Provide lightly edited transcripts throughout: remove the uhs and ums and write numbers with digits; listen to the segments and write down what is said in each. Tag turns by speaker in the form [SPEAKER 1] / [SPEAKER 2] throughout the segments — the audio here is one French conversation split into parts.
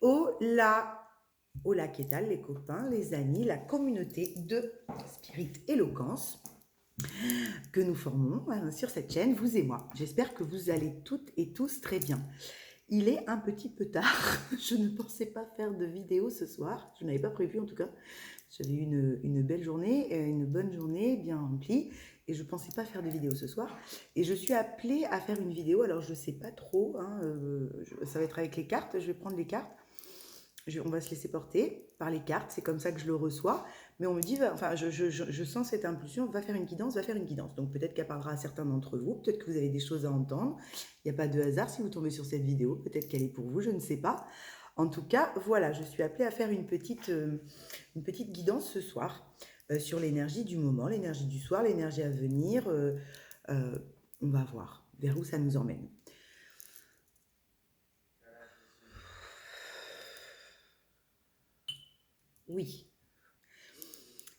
[SPEAKER 1] Hola, hola, qu'est-ce que les copains, les amis, la communauté de Spirit Éloquence que nous formons sur cette chaîne, vous et moi. J'espère que vous allez toutes et tous très bien. Il est un petit peu tard, je ne pensais pas faire de vidéo ce soir, je n'avais pas prévu en tout cas. J'avais une belle journée, une bonne journée bien remplie et je ne pensais pas faire de vidéo ce soir. Et je suis appelée à faire une vidéo, alors je ne sais pas trop, hein, ça va être avec les cartes, je vais prendre les cartes. On va se laisser porter par les cartes, c'est comme ça que je le reçois. Mais on me dit, enfin, je sens cette impulsion, va faire une guidance, va faire une guidance. Donc peut-être qu'elle parlera à certains d'entre vous, peut-être que vous avez des choses à entendre. Il n'y a pas de hasard si vous tombez sur cette vidéo, peut-être qu'elle est pour vous, je ne sais pas. En tout cas, voilà, je suis appelée à faire une petite guidance ce soir sur l'énergie du moment, l'énergie du soir, l'énergie à venir. On va voir vers où ça nous emmène. Oui,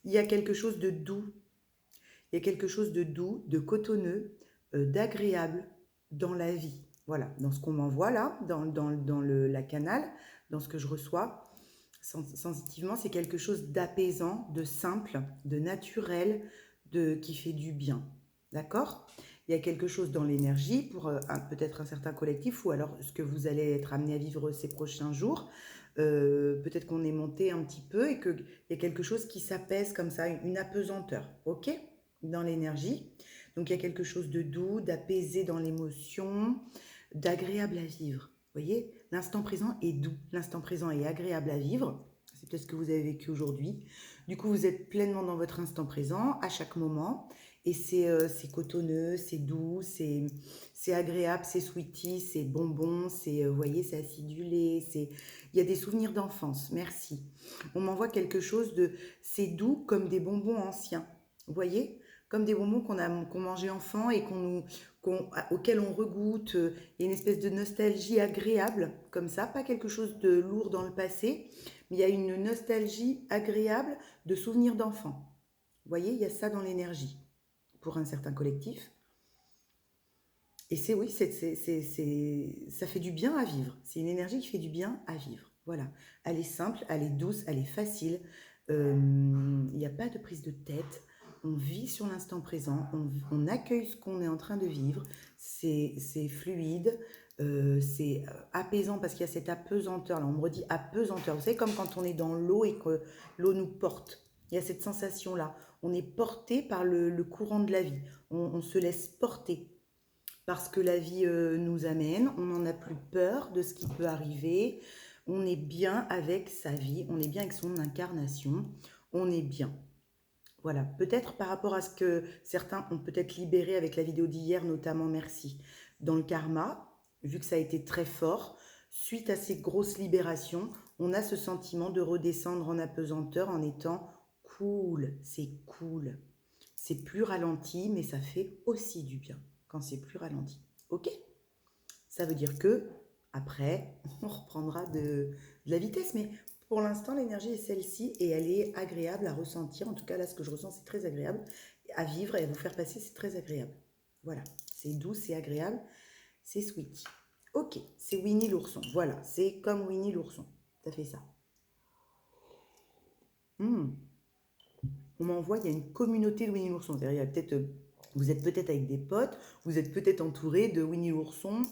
[SPEAKER 1] il y a quelque chose de doux. Il y a quelque chose de doux, de cotonneux, d'agréable dans la vie. Voilà, dans ce qu'on m'envoie là, dans la canal, dans ce que je reçois, sensitivement, c'est quelque chose d'apaisant, de simple, de naturel, qui fait du bien. D'accord? Il y a quelque chose dans l'énergie pour peut-être un certain collectif ou alors ce que vous allez être amené à vivre ces prochains jours. Peut-être qu'on est monté un petit peu et qu'il y a quelque chose qui s'apaise comme ça, une apesanteur. Ok? Dans l'énergie. Donc il y a quelque chose de doux, d'apaisé dans l'émotion, d'agréable à vivre. Vous voyez, l'instant présent est doux, l'instant présent est agréable à vivre. C'est peut-être ce que vous avez vécu aujourd'hui. Du coup, vous êtes pleinement dans votre instant présent à chaque moment. Et c'est cotonneux, c'est doux, c'est agréable, c'est sweetie, c'est bonbon, vous voyez, c'est acidulé, il y a des souvenirs d'enfance. Merci. On m'envoie quelque chose de, c'est doux comme des bonbons anciens. Vous voyez, comme des bonbons qu'on mangeait enfant et auxquels on regoute. Il y a une espèce de nostalgie agréable, comme ça, pas quelque chose de lourd dans le passé, mais il y a une nostalgie agréable de souvenirs d'enfant. Vous voyez, il y a ça dans l'énergie, pour un certain collectif. Et oui, ça fait du bien à vivre. C'est une énergie qui fait du bien à vivre. Voilà. Elle est simple, elle est douce, elle est facile. Il n'y a pas de prise de tête. On vit sur l'instant présent. On accueille ce qu'on est en train de vivre. C'est fluide. C'est apaisant parce qu'il y a cette apesanteur. Là, on me redit apesanteur. Vous savez, comme quand on est dans l'eau et que l'eau nous porte. Il y a cette sensation-là. On est porté par le courant de la vie. On se laisse porter parce que la vie nous amène, on n'en a plus peur de ce qui peut arriver, on est bien avec sa vie, on est bien avec son incarnation, on est bien. Voilà, peut-être par rapport à ce que certains ont peut-être libéré avec la vidéo d'hier, notamment merci, dans le karma, vu que ça a été très fort, suite à ces grosses libérations, on a ce sentiment de redescendre en apesanteur en étant cool, c'est cool. C'est plus ralenti, mais ça fait aussi du bien quand c'est plus ralenti. Ok? Ça veut dire que après, on reprendra de la vitesse, mais pour l'instant, l'énergie est celle-ci et elle est agréable à ressentir. En tout cas, là, ce que je ressens, c'est très agréable à vivre et à vous faire passer, c'est très agréable. Voilà, c'est doux, c'est agréable, c'est sweet. Ok, c'est Winnie l'ourson. Voilà, c'est comme Winnie l'ourson. Ça fait ça. On m'envoie, il y a une communauté de Winnie l'ourson. C'est-à-dire, il y a vous êtes peut-être avec des potes, vous êtes peut-être entouré de Winnie l'ourson,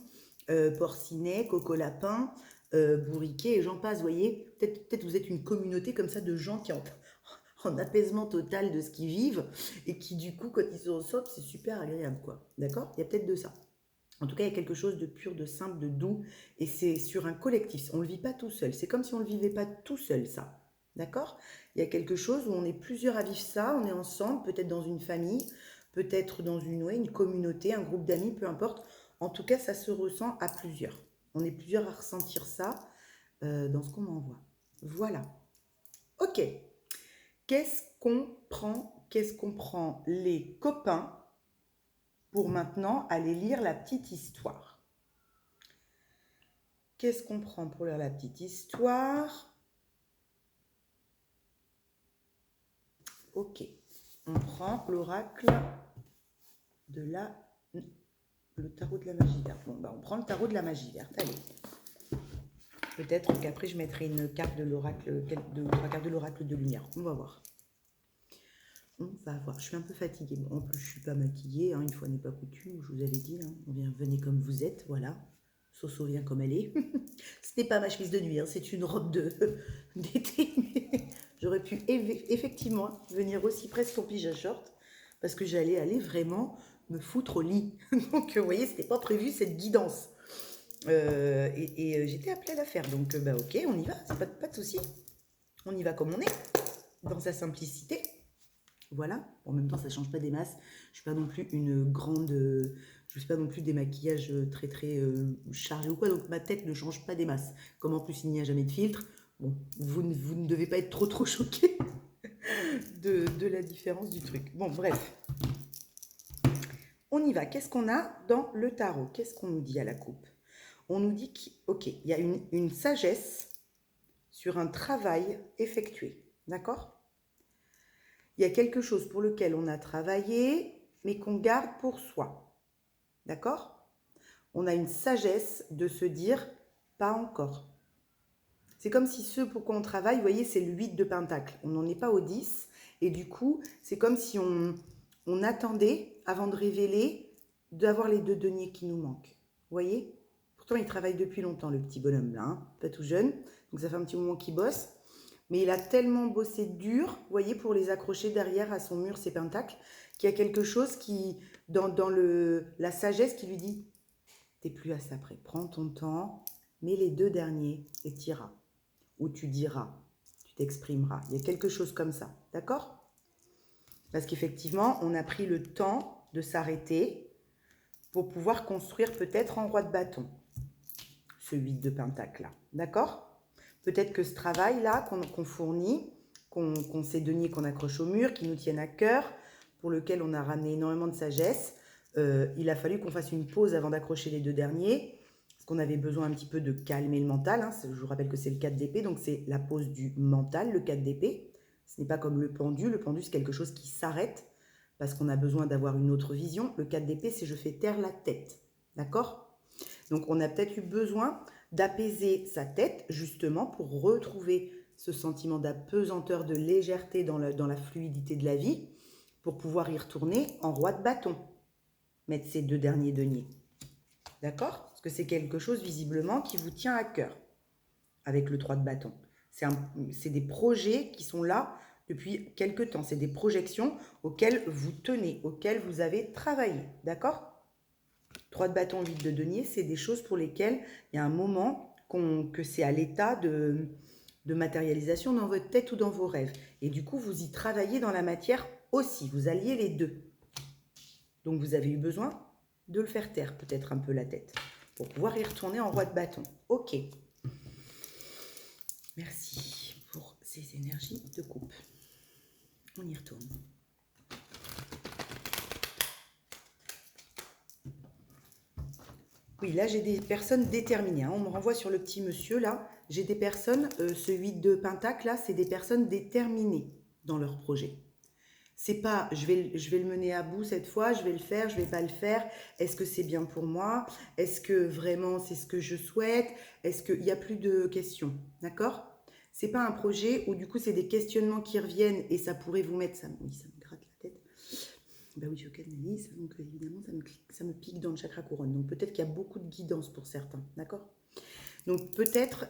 [SPEAKER 1] Porcinet, Coco Lapin, Bourriquet et j'en passe, vous voyez. Peut-être vous êtes une communauté comme ça de gens qui ont en apaisement total de ce qu'ils vivent et qui du coup, quand ils se ressortent, c'est super agréable, quoi. D'accord? Il y a peut-être de ça. En tout cas, il y a quelque chose de pur, de simple, de doux et c'est sur un collectif. On ne le vit pas tout seul. C'est comme si on ne le vivait pas tout seul, ça. D'accord? Il y a quelque chose où on est plusieurs à vivre ça, on est ensemble, peut-être dans une famille, peut-être dans une communauté, un groupe d'amis, peu importe. En tout cas, ça se ressent à plusieurs. On est plusieurs à ressentir ça dans ce qu'on m'envoie. Voilà. Ok. Qu'est-ce qu'on prend les copains pour maintenant aller lire la petite histoire? Qu'est-ce qu'on prend pour lire la petite histoire? Ok. On prend l'oracle de le tarot de la magie verte. Bon, on prend le tarot de la magie verte. Allez. Peut-être qu'après, je mettrai une carte de l'oracle, 3 cartes de l'oracle de lumière. On va voir. On va voir. Je suis un peu fatiguée. Bon, en plus, je ne suis pas maquillée. Hein, une fois n'est pas coutume, je vous avais dit. Hein, venez comme vous êtes. Voilà. Soso vient comme elle est. Ce n'est pas ma chemise de nuit. Hein, c'est une robe d'été. J'aurais pu effectivement venir aussi presque en pyjama short. Parce que j'allais aller vraiment me foutre au lit. Donc, vous voyez, ce n'était pas prévu cette guidance. J'étais appelée à la faire. Donc, bah, ok, on y va. C'est pas de souci. On y va comme on est. Dans sa simplicité. Voilà, en même temps ça ne change pas des masses. Je ne suis pas non plus une grande... je ne fais pas non plus des maquillages très chargés ou quoi, donc ma tête ne change pas des masses. Comme en plus il n'y a jamais de filtre, bon, vous ne devez pas être trop choqués de la différence du truc. Bon, bref. On y va. Qu'est-ce qu'on a dans le tarot? Qu'est-ce qu'on nous dit à la coupe? On nous dit qu'il y a une sagesse sur un travail effectué, d'accord? Il y a quelque chose pour lequel on a travaillé, mais qu'on garde pour soi. D'accord? On a une sagesse de se dire, pas encore. C'est comme si ce pour quoi on travaille, vous voyez, c'est le 8 de pentacle. On n'en est pas au 10. Et du coup, c'est comme si on attendait, avant de révéler, d'avoir les 2 deniers qui nous manquent. Vous voyez? Pourtant, il travaille depuis longtemps, le petit bonhomme là, hein, pas tout jeune. Donc, ça fait un petit moment qu'il bosse. Mais il a tellement bossé dur, vous voyez, pour les accrocher derrière à son mur, ses pentacles, qu'il y a quelque chose qui, dans la sagesse qui lui dit, t'es plus à ça près, prends ton temps, mets les 2 derniers et t'iras. Ou tu diras, tu t'exprimeras. Il y a quelque chose comme ça, d'accord? Parce qu'effectivement, on a pris le temps de s'arrêter pour pouvoir construire peut-être en roi de bâton, ce 8 de pentacle là, d'accord? Peut-être que ce travail-là qu'on fournit, ces deniers qu'on accroche au mur, qui nous tiennent à cœur, pour lequel on a ramené énormément de sagesse, il a fallu qu'on fasse une pause avant d'accrocher les 2 derniers, parce qu'on avait besoin un petit peu de calmer le mental. Hein. Je vous rappelle que c'est le 4 d'épée, donc c'est la pause du mental, le 4 d'épée. Ce n'est pas comme le pendu. Le pendu, c'est quelque chose qui s'arrête, parce qu'on a besoin d'avoir une autre vision. Le 4 d'épée, c'est je fais taire la tête. D'accord? Donc, on a peut-être eu besoin d'apaiser sa tête, justement, pour retrouver ce sentiment d'apesanteur, de légèreté dans la fluidité de la vie, pour pouvoir y retourner en roi de bâton. Mettre ces 2 derniers deniers. D'accord? Parce que c'est quelque chose, visiblement, qui vous tient à cœur, avec le 3 de bâton. C'est des projets qui sont là depuis quelque temps. C'est des projections auxquelles vous tenez, auxquelles vous avez travaillé. D'accord? 3 de bâton, 8 de denier, c'est des choses pour lesquelles il y a un moment que c'est à l'état de matérialisation dans votre tête ou dans vos rêves. Et du coup, vous y travaillez dans la matière aussi. Vous alliez les 2. Donc, vous avez eu besoin de le faire taire, peut-être un peu la tête, pour pouvoir y retourner en roi de bâton. Ok. Merci pour ces énergies de coupe. On y retourne. Oui, là, j'ai des personnes déterminées. Hein. On me renvoie sur le petit monsieur, là. J'ai des personnes, ce 8 de pentacle, là, c'est des personnes déterminées dans leur projet. C'est pas, je vais le mener à bout cette fois, je vais le faire, je vais pas le faire. Est-ce que c'est bien pour moi? Est-ce que vraiment c'est ce que je souhaite? Est-ce qu'il n'y a plus de questions? D'accord? C'est pas un projet où du coup c'est des questionnements qui reviennent et ça pourrait vous mettre... Oui, ça me gratte la tête. Ben oui, je canalise, donc évidemment ça me pique dans le chakra couronne. Donc peut-être qu'il y a beaucoup de guidance pour certains, d'accord? Donc peut-être,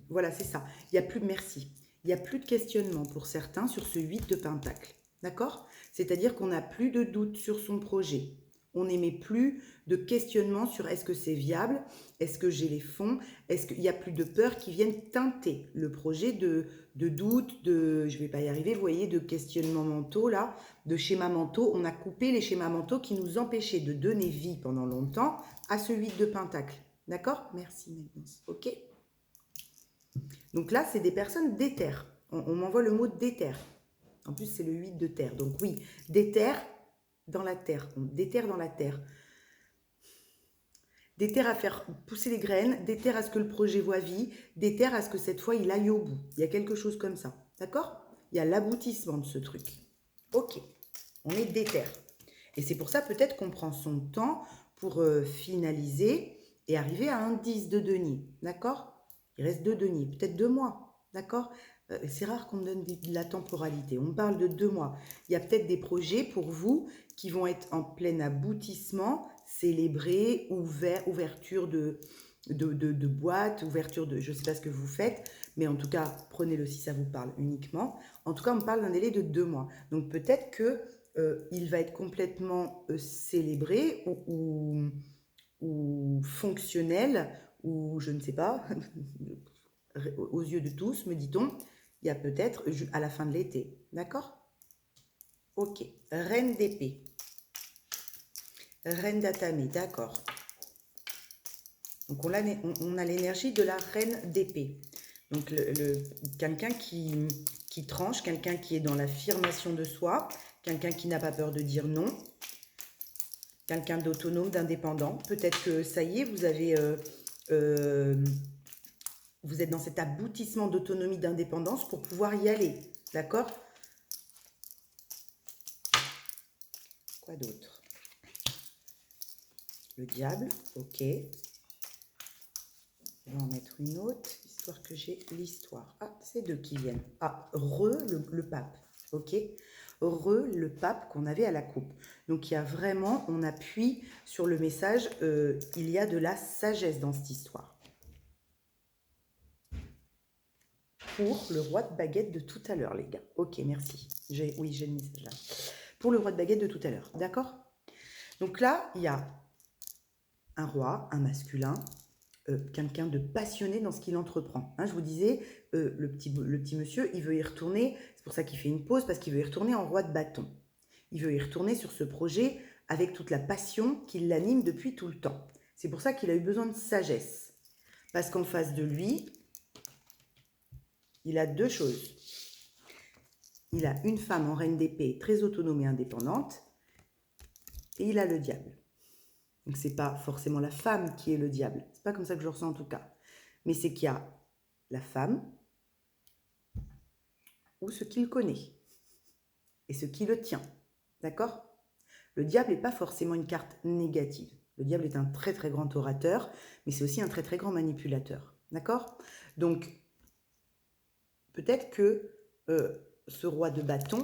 [SPEAKER 1] voilà, c'est ça. Il n'y a plus de merci. Il n'y a plus de questionnement pour certains sur ce 8 de pentacle, d'accord? C'est-à-dire qu'on n'a plus de doute sur son projet. On n'émet plus de questionnement sur est-ce que c'est viable, est-ce que j'ai les fonds, est-ce qu'il n'y a plus de peurs qui viennent teinter le projet de doute, je ne vais pas y arriver, vous voyez, de questionnements mentaux là, de schémas mentaux. On a coupé les schémas mentaux qui nous empêchaient de donner vie pendant longtemps à ce 8 de pentacle. D'accord? Merci, Magnus. Ok? Donc là, c'est des personnes d'éther. On m'envoie le mot d'éther. En plus, c'est le 8 de terre. Donc oui, d'éther dans la terre. D'éther dans la terre. D'éther à faire pousser les graines. D'éther à ce que le projet voit vie. D'éther à ce que cette fois, il aille au bout. Il y a quelque chose comme ça. D'accord? Il y a l'aboutissement de ce truc. Ok. On est d'éther. Et c'est pour ça peut-être qu'on prend son temps pour finaliser et arriver à un 10 de denier, d'accord? Il reste 2 deniers, peut-être 2 mois, d'accord? C'est rare qu'on me donne de la temporalité, on me parle de 2 mois. Il y a peut-être des projets pour vous qui vont être en plein aboutissement, célébrés, ouverture de boîte, ouverture de... Je ne sais pas ce que vous faites, mais en tout cas, prenez-le si ça vous parle uniquement. En tout cas, on me parle d'un délai de 2 mois. Donc peut-être que il va être complètement célébré ou fonctionnel, ou je ne sais pas, aux yeux de tous, me dit-on, il y a peut-être à la fin de l'été. D'accord? Ok. Reine d'épée. Reine d'Atami, d'accord. Donc on a l'énergie de la reine d'épée. Donc quelqu'un qui tranche, quelqu'un qui est dans l'affirmation de soi, quelqu'un qui n'a pas peur de dire non, quelqu'un d'autonome, d'indépendant. Peut-être que ça y est, vous êtes dans cet aboutissement d'autonomie, d'indépendance pour pouvoir y aller. D'accord? Quoi d'autre? Le diable, ok. Je vais en mettre une autre, histoire que j'ai l'histoire. Ah, c'est deux qui viennent. Ah, le pape, ok. Le pape qu'on avait à la coupe. Donc, il y a vraiment, on appuie sur le message, il y a de la sagesse dans cette histoire. Pour le roi de baguette de tout à l'heure, les gars. Ok, merci. Oui, j'ai le message là. Pour le roi de baguette de tout à l'heure, d'accord? Donc là, il y a un roi, un masculin, quelqu'un de passionné dans ce qu'il entreprend. Hein, je vous disais, le petit monsieur, il veut y retourner, c'est pour ça qu'il fait une pause, parce qu'il veut y retourner en roi de bâton. Il veut y retourner sur ce projet avec toute la passion qui l'anime depuis tout le temps. C'est pour ça qu'il a eu besoin de sagesse. Parce qu'en face de lui, il a deux choses. Il a une femme en reine d'épée, très autonome et indépendante, et il a le diable. Donc, ce n'est pas forcément la femme qui est le diable. Ce n'est pas comme ça que je le ressens en tout cas. Mais c'est qu'il y a la femme ou ce qu'il connaît et ce qui le tient. D'accord? Le diable n'est pas forcément une carte négative. Le diable est un très très grand orateur, mais c'est aussi un très très grand manipulateur. D'accord? Donc, peut-être que ce roi de bâton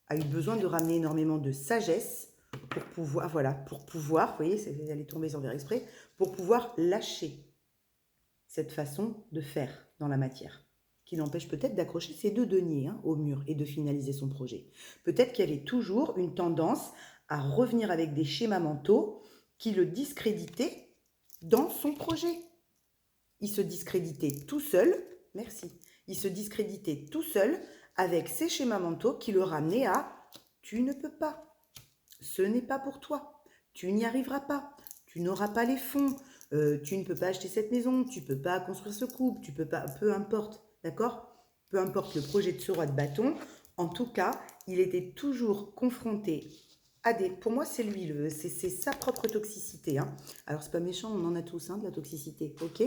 [SPEAKER 1] a eu besoin de ramener énormément de sagesse pour pouvoir, vous voyez, elle est tombée sans faire exprès, pour pouvoir lâcher cette façon de faire dans la matière, qui l'empêche peut-être d'accrocher ses deux deniers au mur et de finaliser son projet. Peut-être qu'il y avait toujours une tendance à revenir avec des schémas mentaux qui le discréditaient dans son projet. Il se discréditait tout seul, merci, il se discréditait tout seul avec ces schémas mentaux qui le ramenaient à « tu ne peux pas, ce n'est pas pour toi, tu n'y arriveras pas, tu n'auras pas les fonds, tu ne peux pas acheter cette maison, tu ne peux pas construire ce couple, tu peux pas, peu importe, d'accord? Peu importe le projet de ce roi de bâton, en tout cas, il était toujours confronté à des... Pour moi, c'est lui, c'est sa propre toxicité. Hein. Alors, c'est pas méchant, on en a tous de la toxicité, ok?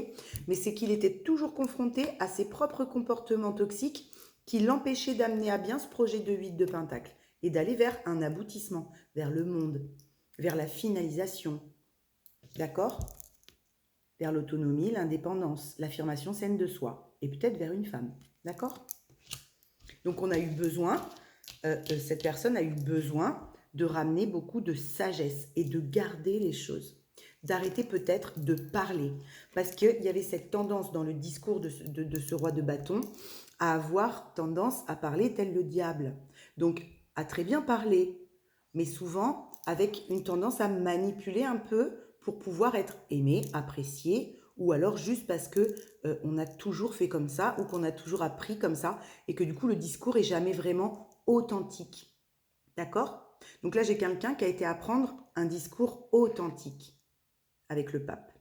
[SPEAKER 1] Mais c'est qu'il était toujours confronté à ses propres comportements toxiques qui l'empêchaient d'amener à bien ce projet de 8 de pentacle et d'aller vers un aboutissement, vers le monde, vers la finalisation, d'accord? Vers l'autonomie, l'indépendance, l'affirmation saine de soi, et peut-être vers une femme, d'accord? Donc on a eu besoin, cette personne a eu besoin de ramener beaucoup de sagesse et de garder les choses, d'arrêter peut-être de parler, parce qu'il y avait cette tendance dans le discours de ce roi de bâton à avoir tendance à parler tel le diable, donc à très bien parler, mais souvent avec une tendance à manipuler un peu pour pouvoir être aimé, apprécié, ou alors juste parce que on a toujours fait comme ça ou qu'on a toujours appris comme ça et que du coup le discours est jamais vraiment authentique. D'accord? Donc là j'ai quelqu'un qui a été apprendre un discours authentique avec le pape.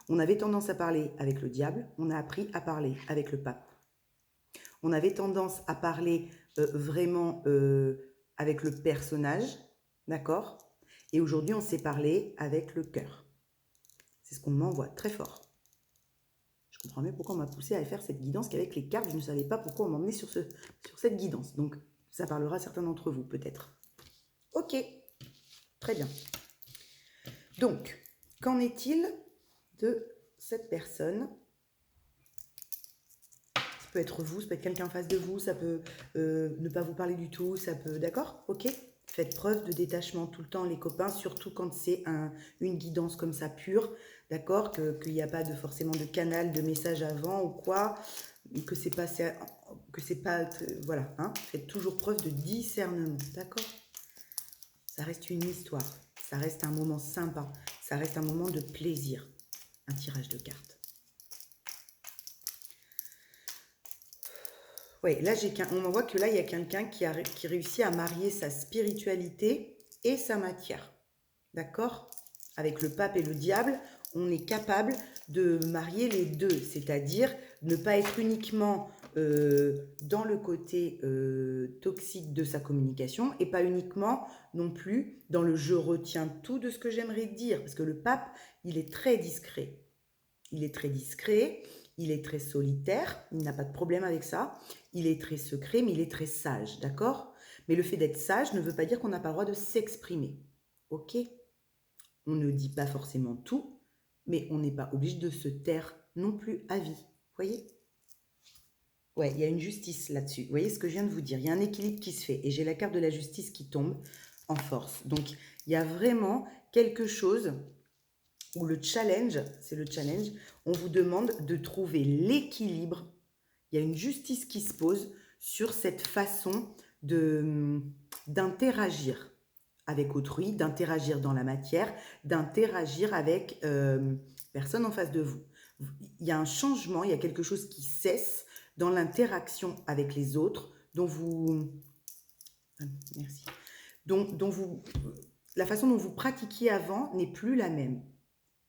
[SPEAKER 1] On avait tendance à parler avec le diable, on a appris à parler avec le pape. On avait tendance à parler vraiment avec le personnage, d'accord? Et aujourd'hui on sait parler avec le cœur. C'est ce qu'on m'envoie très fort. Je comprends mieux pourquoi on m'a poussé à faire cette guidance qu'avec les cartes, je ne savais pas pourquoi on m'emmenait sur cette guidance. Donc, ça parlera à certains d'entre vous, peut-être. Ok, très bien. Donc, Qu'en est-il de cette personne? Ça peut être vous, ça peut être quelqu'un en face de vous, ça peut ne pas vous parler du tout, ça peut... D'accord? Ok? Faites preuve de détachement tout le temps, les copains, surtout quand c'est une guidance comme ça pure, d'accord? Qu'il n'y a pas forcément de canal, de message avant ou quoi, que c'est pas... voilà, hein? Faites toujours preuve de discernement, d'accord? Ça reste une histoire, ça reste un moment sympa, ça reste un moment de plaisir, un tirage de cartes. Oui, là, on voit que là, il y a quelqu'un qui réussit à marier sa spiritualité et sa matière. D'accord? Avec le pape et le diable, on est capable de marier les deux, c'est-à-dire ne pas être uniquement dans le côté toxique de sa communication et pas uniquement non plus dans le je retiens tout de ce que j'aimerais dire. Parce que le pape, il est très discret. Il est très discret, il est très solitaire, il n'a pas de problème avec ça. Il est très secret, mais il est très sage, d'accord? Mais le fait d'être sage ne veut pas dire qu'on n'a pas le droit de s'exprimer, ok? On ne dit pas forcément tout, mais on n'est pas obligé de se taire non plus à vie, voyez? Ouais, il y a une justice là-dessus. Vous voyez ce que je viens de vous dire? Il y a un équilibre qui se fait, et j'ai la carte de la justice qui tombe en force. Donc, il y a vraiment quelque chose où le challenge, c'est le challenge, on vous demande de trouver l'équilibre. Il y a une justice qui se pose sur cette façon d'interagir avec autrui, d'interagir dans la matière, d'interagir avec personne en face de vous. Il y a un changement, il y a quelque chose qui cesse dans l'interaction avec les autres, dont vous... Merci. La façon dont vous pratiquiez avant n'est plus la même,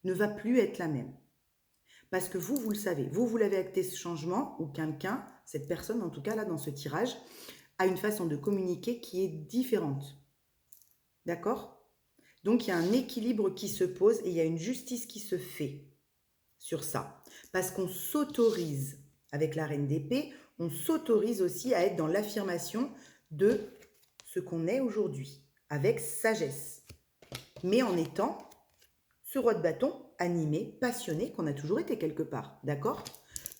[SPEAKER 1] ne va plus être la même. Parce que vous le savez, vous l'avez acté ce changement, ou quelqu'un, cette personne en tout cas là dans ce tirage, a une façon de communiquer qui est différente. D'accord? Donc il y a un équilibre qui se pose et il y a une justice qui se fait sur ça. Parce qu'on s'autorise, avec la reine d'épée, on s'autorise aussi à être dans l'affirmation de ce qu'on est aujourd'hui, avec sagesse. Mais en étant ce roi de bâton animé, passionné, qu'on a toujours été quelque part, d'accord?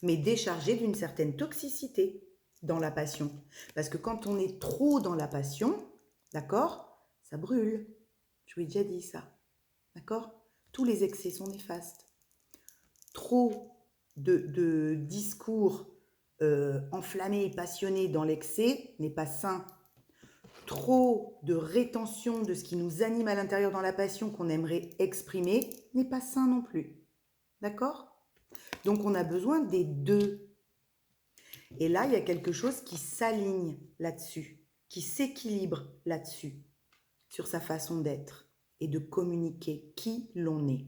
[SPEAKER 1] Mais déchargé d'une certaine toxicité dans la passion. Parce que quand on est trop dans la passion, d'accord, ça brûle. Je vous ai déjà dit ça, d'accord? Tous les excès sont néfastes. Trop de discours enflammés et passionnés dans l'excès n'est pas sain. Trop de rétention de ce qui nous anime à l'intérieur dans la passion qu'on aimerait exprimer n'est pas sain non plus. D'accord? Donc on a besoin des deux. Et là, il y a quelque chose qui s'aligne là-dessus, qui s'équilibre là-dessus, sur sa façon d'être et de communiquer qui l'on est.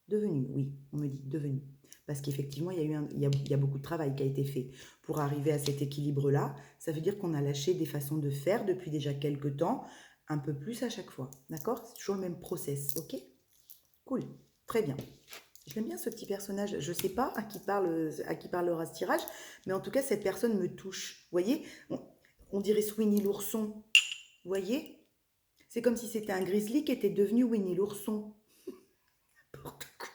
[SPEAKER 1] Devenu, oui, on me dit devenu. Parce qu'effectivement, il y a beaucoup de travail qui a été fait pour arriver à cet équilibre-là. Ça veut dire qu'on a lâché des façons de faire depuis déjà quelques temps, un peu plus à chaque fois. D'accord? C'est toujours le même process, ok? Cool, très bien. J'aime bien ce petit personnage. Je ne sais pas à qui parlera ce tirage, mais en tout cas, cette personne me touche. Vous voyez? On dirait Winnie l'ourson. Vous voyez? C'est comme si c'était un grizzly qui était devenu Winnie l'ourson. N'importe quoi.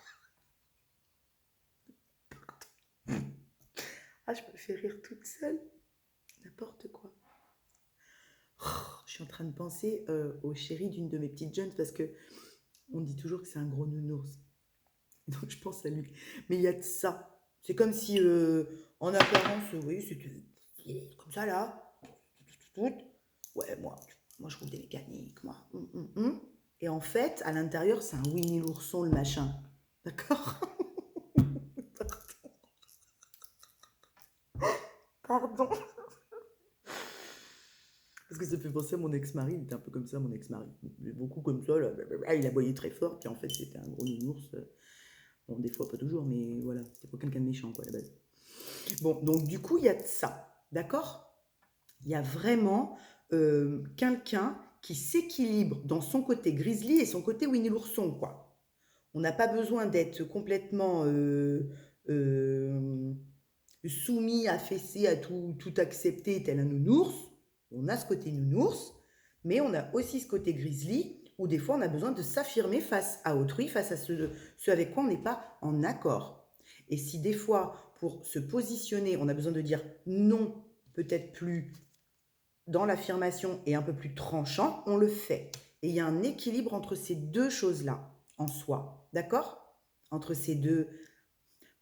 [SPEAKER 1] Ah, je me fais rire toute seule. N'importe quoi. Oh, je suis en train de penser au chéri d'une de mes petites jeunes parce que on dit toujours que c'est un gros nounours. Donc je pense à lui. Mais il y a de ça. C'est comme si, en apparence, oui, c'était comme ça là. Ouais, moi je roule des mécaniques, moi. Et en fait, à l'intérieur, c'est un Winnie l'ourson, le machin. D'accord? Pardon. Parce que ça fait penser à mon ex-mari, il était un peu comme ça, mon ex-mari. Beaucoup comme ça, là. Il aboyait très fort, puis en fait, c'était un gros nounours. Bon, des fois, pas toujours, mais voilà, c'était pas quelqu'un de méchant, quoi, à la base. Bon, donc du coup, il y a de ça, d'accord? Il y a vraiment quelqu'un qui s'équilibre dans son côté grizzly et son côté Winnie l'ourson, quoi. On n'a pas besoin d'être complètement soumis, affaissé à tout accepter tel un nounours. On a ce côté nounours, mais on a aussi ce côté grizzly ou des fois on a besoin de s'affirmer face à autrui, face à ce avec quoi on n'est pas en accord. Et si des fois, pour se positionner, on a besoin de dire non, peut-être plus dans l'affirmation et un peu plus tranchant, on le fait. Et il y a un équilibre entre ces deux choses-là en soi, d'accord? Entre ces deux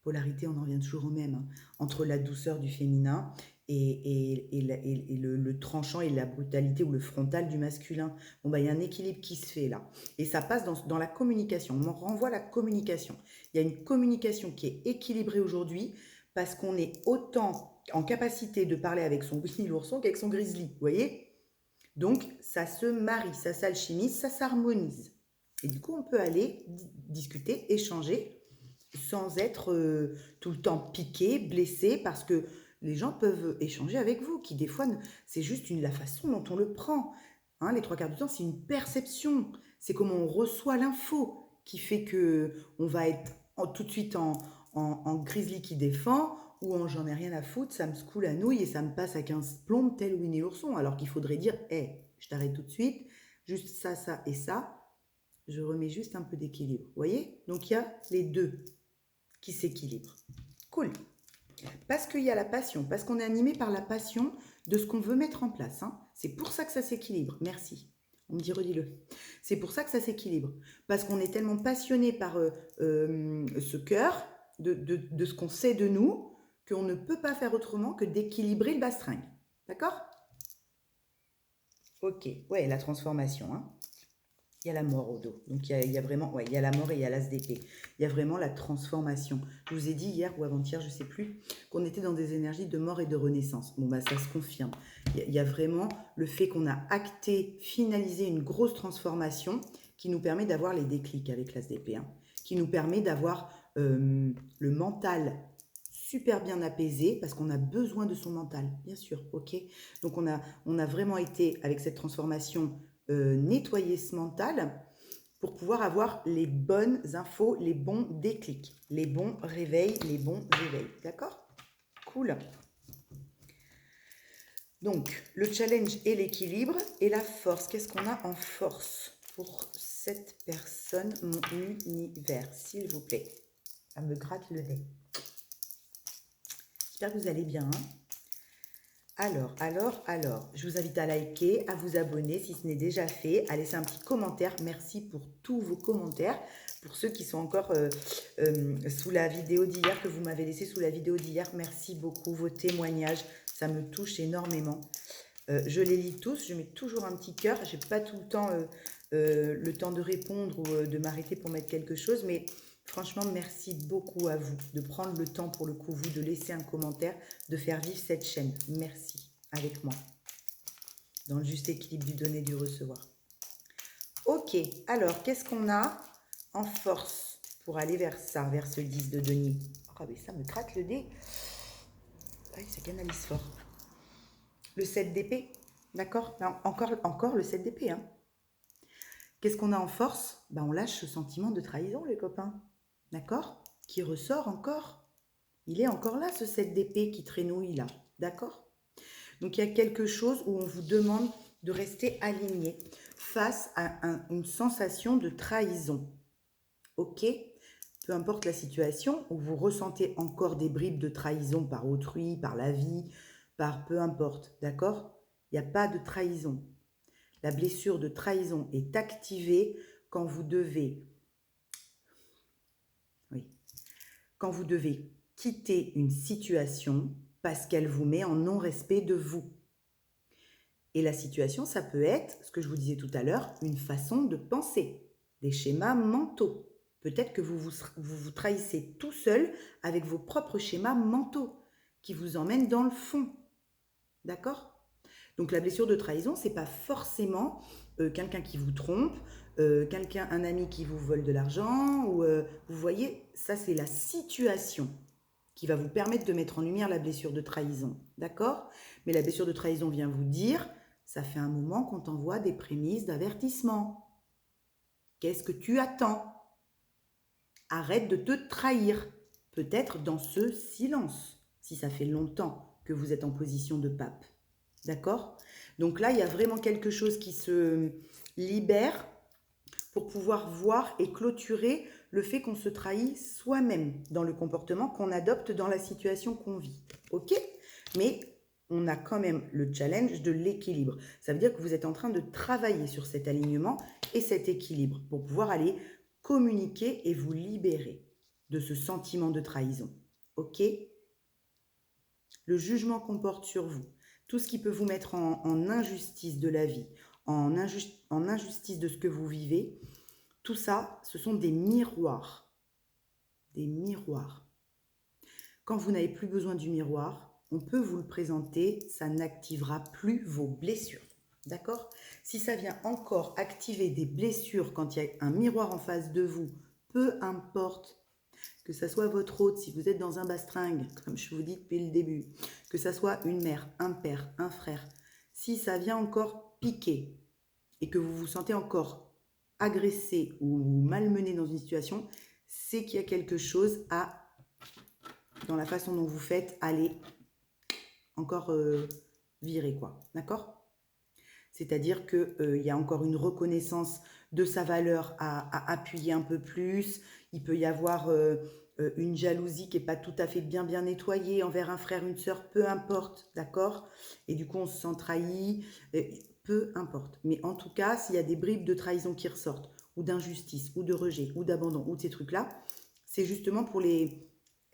[SPEAKER 1] polarités, on en revient toujours au même, hein, entre la douceur du féminin et le tranchant et la brutalité ou le frontal du masculin. Bon, bah, il y a un équilibre qui se fait là. Et ça passe dans la communication. On renvoie la communication. Il y a une communication qui est équilibrée aujourd'hui parce qu'on est autant en capacité de parler avec son Winnie l'ourson qu'avec son grizzly. Vous voyez? Donc, ça se marie, ça s'alchimise, ça s'harmonise. Et du coup, on peut aller discuter, échanger sans être tout le temps piqué, blessé, parce que les gens peuvent échanger avec vous, qui des fois, c'est juste la façon dont on le prend. Hein, les trois quarts du temps, c'est une perception. C'est comment on reçoit l'info qui fait que on va être tout de suite en grizzly qui défend ou en j'en ai rien à foutre, ça me secoue la nouille et ça me passe à 15 plombes tel Winnie l'ourson. Alors qu'il faudrait dire, hé, je t'arrête tout de suite, juste ça, ça et ça. Je remets juste un peu d'équilibre. Vous voyez? Donc il y a les deux qui s'équilibrent. Cool. Parce qu'il y a la passion, parce qu'on est animé par la passion de ce qu'on veut mettre en place. Hein. C'est pour ça que ça s'équilibre. Merci. On me dit, redis-le. C'est pour ça que ça s'équilibre. Parce qu'on est tellement passionné par ce cœur, de ce qu'on sait de nous, qu'on ne peut pas faire autrement que d'équilibrer le bastringue. D'accord? Ok. Ouais, la transformation. Hein. Il y a la mort au dos. Donc, il y a vraiment... Ouais, il y a la mort et il y a l'as d'épée. Il y a vraiment la transformation. Je vous ai dit hier ou avant-hier, je ne sais plus, qu'on était dans des énergies de mort et de renaissance. Bon, bah, ça se confirme. Il y a vraiment le fait qu'on a acté, finalisé une grosse transformation qui nous permet d'avoir les déclics avec l'as d'épée. Hein, qui nous permet d'avoir le mental super bien apaisé parce qu'on a besoin de son mental, bien sûr, ok. Donc, on a vraiment été, avec cette transformation, nettoyer ce mental pour pouvoir avoir les bonnes infos, les bons déclics, les bons réveils, les bons éveils. D'accord? Cool. Donc, le challenge et l'équilibre et la force. Qu'est-ce qu'on a en force pour cette personne, mon univers, s'il vous plaît? Elle me gratte le nez. J'espère que vous allez bien. Hein. Alors, je vous invite à liker, à vous abonner si ce n'est déjà fait, à laisser un petit commentaire. Merci pour tous vos commentaires. Pour ceux qui sont encore sous la vidéo d'hier, que vous m'avez laissé sous la vidéo d'hier, merci beaucoup. Vos témoignages, ça me touche énormément. Je les lis tous, je mets toujours un petit cœur. Je n'ai pas tout le temps le temps de répondre ou de m'arrêter pour mettre quelque chose, mais... Franchement, merci beaucoup à vous de prendre le temps pour le coup, vous, de laisser un commentaire, de faire vivre cette chaîne. Merci avec moi. Dans le juste équilibre du donner et du recevoir. Ok, alors, qu'est-ce qu'on a en force pour aller vers ça, vers ce 10 de denier? Oh, mais ça me gratte le nez. Oui, ça canalise fort. Le 7 d'épée, d'accord? Encore le 7 d'épée, hein. Qu'est-ce qu'on a en force? Ben, on lâche ce sentiment de trahison, les copains. D'accord? Qui ressort encore. Il est encore là, ce 7 d'épée qui traînouille là. D'accord? Donc, il y a quelque chose où on vous demande de rester aligné face à une sensation de trahison. Ok? Peu importe la situation où vous ressentez encore des bribes de trahison par autrui, par la vie, par peu importe. D'accord? Il n'y a pas de trahison. La blessure de trahison est activée quand vous devez... Quand vous devez quitter une situation parce qu'elle vous met en non-respect de vous. Et la situation, ça peut être, ce que je vous disais tout à l'heure, une façon de penser, des schémas mentaux. Peut-être que vous trahissez tout seul avec vos propres schémas mentaux qui vous emmènent dans le fond. D'accord ? Donc la blessure de trahison, c'est pas forcément quelqu'un qui vous trompe, un ami qui vous vole de l'argent, ou vous voyez, ça c'est la situation qui va vous permettre de mettre en lumière la blessure de trahison, d'accord? Mais la blessure de trahison vient vous dire, ça fait un moment qu'on t'envoie des prémices d'avertissement. Qu'est-ce que tu attends? Arrête de te trahir, peut-être dans ce silence, si ça fait longtemps que vous êtes en position de pape. D'accord? Donc là, il y a vraiment quelque chose qui se libère pour pouvoir voir et clôturer le fait qu'on se trahit soi-même dans le comportement qu'on adopte dans la situation qu'on vit. Ok? Mais on a quand même le challenge de l'équilibre. Ça veut dire que vous êtes en train de travailler sur cet alignement et cet équilibre pour pouvoir aller communiquer et vous libérer de ce sentiment de trahison. Ok? Le jugement qu'on porte sur vous, tout ce qui peut vous mettre en injustice de la vie, en injustice de ce que vous vivez, tout ça, ce sont des miroirs. Des miroirs. Quand vous n'avez plus besoin du miroir, on peut vous le présenter, ça n'activera plus vos blessures. D'accord? Si ça vient encore activer des blessures quand il y a un miroir en face de vous, peu importe que ça soit votre hôte, si vous êtes dans un bastringue, comme je vous dis depuis le début, que ça soit une mère, un père, un frère, si ça vient encore piquer et que vous vous sentez encore agressé ou malmené dans une situation, c'est qu'il y a quelque chose dans la façon dont vous faites, aller encore virer, quoi. D'accord? C'est-à-dire qu'il y a encore une reconnaissance de sa valeur à appuyer un peu plus. Il peut y avoir une jalousie qui n'est pas tout à fait bien nettoyée envers un frère, une sœur, peu importe, d'accord? Et du coup, on se sent trahi, peu importe. Mais en tout cas, s'il y a des bribes de trahison qui ressortent, ou d'injustice, ou de rejet, ou d'abandon, ou de ces trucs-là, c'est justement pour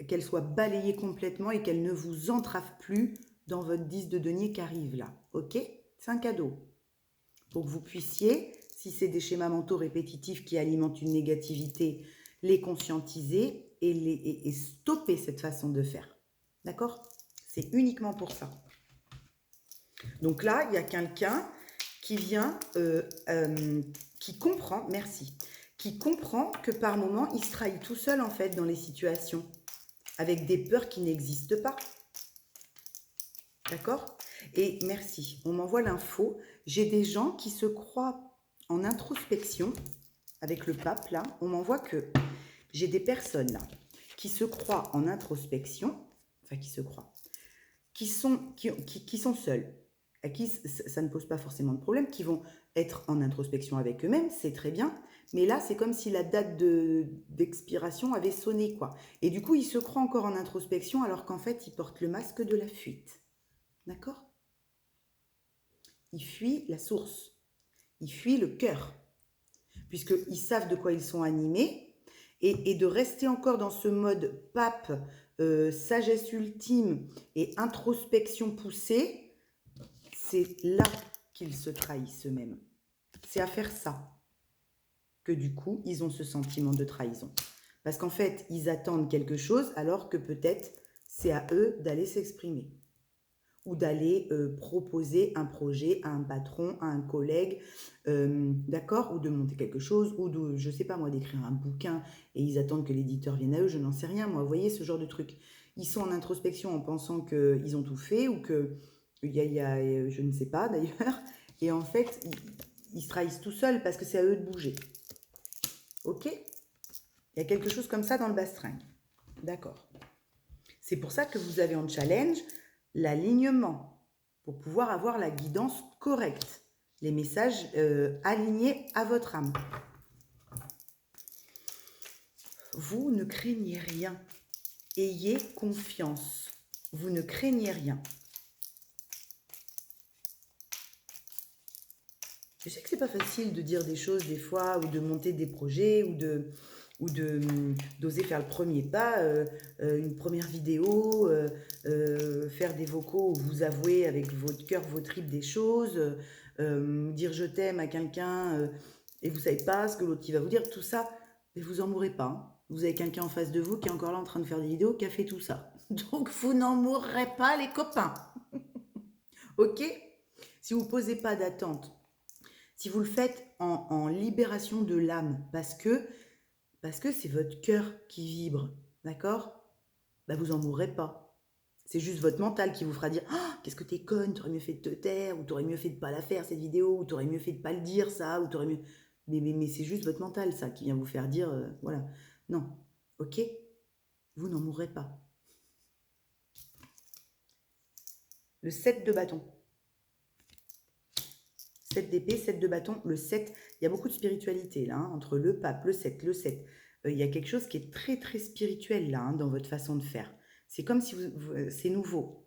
[SPEAKER 1] qu'elles soient balayées complètement et qu'elles ne vous entravent plus dans votre 10 de denier qui arrive là. Ok? C'est un cadeau. Pour que vous puissiez, si c'est des schémas mentaux répétitifs qui alimentent une négativité, les conscientiser et stopper cette façon de faire. D'accord? C'est uniquement pour ça. Donc là, il y a quelqu'un qui vient, qui comprend, merci, qui comprend que par moment, il se trahit tout seul en fait dans les situations, avec des peurs qui n'existent pas. D'accord? Et merci, on m'envoie l'info. J'ai des gens qui se croient en introspection, avec le pape là, on m'envoie que j'ai des personnes là, qui se croient en introspection, enfin qui se croient, qui sont seuls, à qui ça ne pose pas forcément de problème, qui vont être en introspection avec eux-mêmes, c'est très bien, mais là, c'est comme si la date d'expiration avait sonné, quoi. Et du coup, ils se croient encore en introspection, alors qu'en fait, ils portent le masque de la fuite. D'accord? Ils fuient la source. Ils fuient le cœur, puisqu'ils savent de quoi ils sont animés, et de rester encore dans ce mode pape, sagesse ultime et introspection poussée, c'est là qu'ils se trahissent eux-mêmes. C'est à faire ça que du coup, ils ont ce sentiment de trahison. Parce qu'en fait, ils attendent quelque chose alors que peut-être c'est à eux d'aller s'exprimer ou d'aller proposer un projet à un patron, à un collègue, d'accord, ou de monter quelque chose, ou de, je sais pas moi, d'écrire un bouquin et ils attendent que l'éditeur vienne à eux, je n'en sais rien, moi, vous voyez, ce genre de truc. Ils sont en introspection en pensant qu'ils ont tout fait ou qu'il y a je ne sais pas d'ailleurs, et en fait, ils se trahissent tout seuls parce que c'est à eux de bouger. Ok? Il y a quelque chose comme ça dans le bastringue. D'accord. C'est pour ça que vous avez en challenge l'alignement, pour pouvoir avoir la guidance correcte, les messages alignés à votre âme. Vous ne craignez rien. Ayez confiance. Vous ne craignez rien. Je sais que c'est pas facile de dire des choses des fois, ou de monter des projets, ou d'oser faire le premier pas, une première vidéo, faire des vocaux où vous avouez avec votre cœur, vos tripes des choses, dire je t'aime à quelqu'un et vous savez pas ce que l'autre va vous dire, tout ça, mais vous en mourrez pas. Hein. Vous avez quelqu'un en face de vous qui est encore là en train de faire des vidéos, qui a fait tout ça. Donc vous n'en mourrez pas les copains. Ok? Si vous ne posez pas d'attente, si vous le faites en libération de l'âme, parce que c'est votre cœur qui vibre, d'accord? Bah vous en mourrez pas. C'est juste votre mental qui vous fera dire ah, qu'est-ce que t'es conne, t'aurais mieux fait de te taire, ou t'aurais mieux fait de pas la faire cette vidéo, ou t'aurais mieux fait de pas le dire ça, ou t'aurais mieux. Mais c'est juste votre mental ça qui vient vous faire dire voilà. Non, ok? Vous n'en mourrez pas. Le 7 de bâton. 7 d'épée, 7 de bâton, le 7. Il y a beaucoup de spiritualité là, hein, entre le pape, le 7, le 7. Il y a quelque chose qui est très très spirituel là, hein, dans votre façon de faire. C'est comme si c'est nouveau.